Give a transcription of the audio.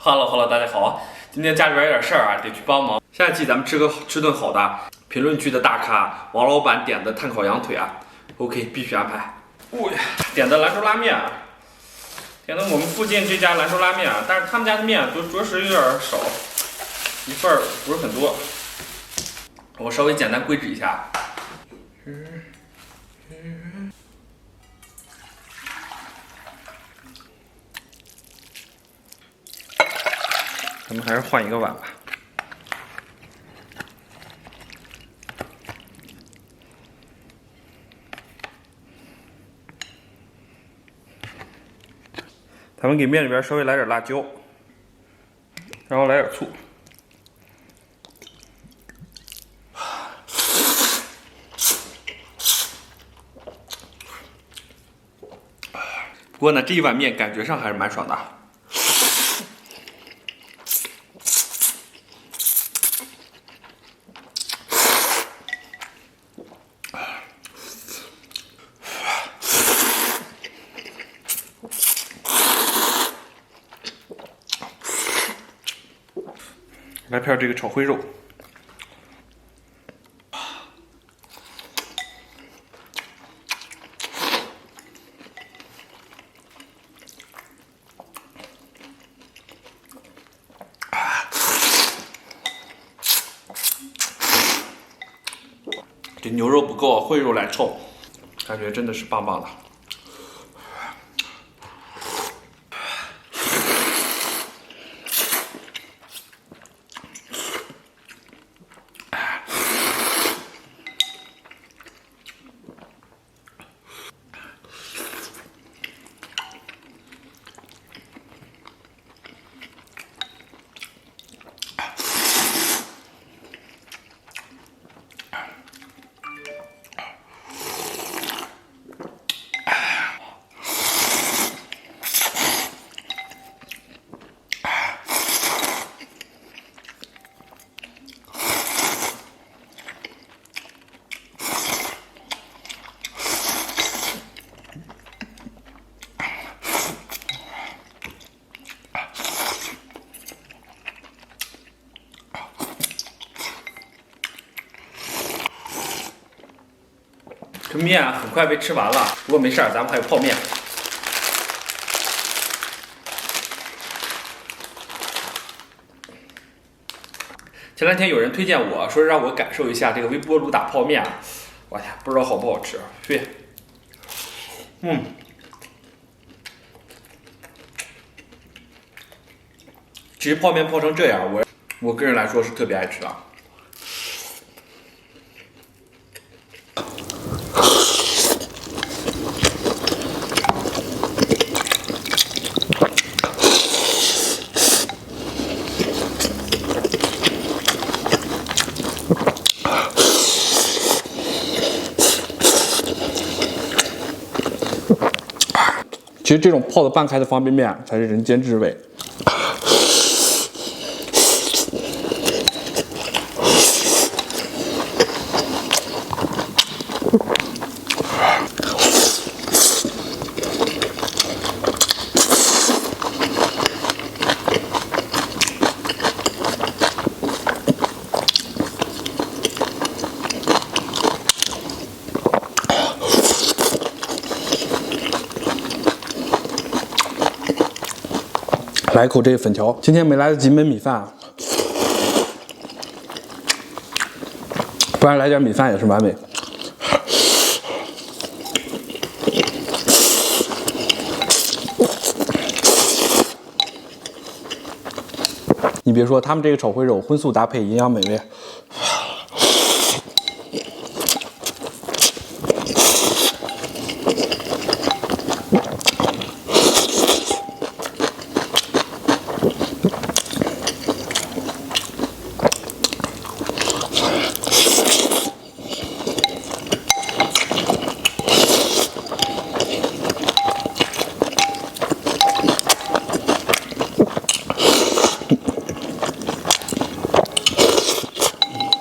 Hello，大家好，今天家里边有点事儿啊，得去帮忙。下期咱们吃顿好的，评论区的大咖王老板点的碳烤羊腿啊 ，OK， 必须安排。点的兰州拉面啊，点的我们附近这家兰州拉面啊，但是他们家的面着实有点少，一份儿不是很多。我稍微简单归置一下。咱们还是换一个碗吧。咱们给面里边稍微来点辣椒，然后来点醋。不过呢，这一碗面感觉上还是蛮爽的。来片这个炒烩肉，这牛肉不够，烩肉来凑，感觉真的是棒棒的。这面啊很快被吃完了，不过没事儿，咱们还有泡面。前两天有人推荐我说让我感受一下这个微波炉打泡面，我天，不知道好不好吃。对，其实泡面泡成这样，我个人来说是特别爱吃的。其实这种泡的半开的方便面才是人间至味。来一口这个粉条，今天没来得及焖米饭，不然来点米饭也是完美。你别说，他们这个炒烩肉荤素搭配，营养美味。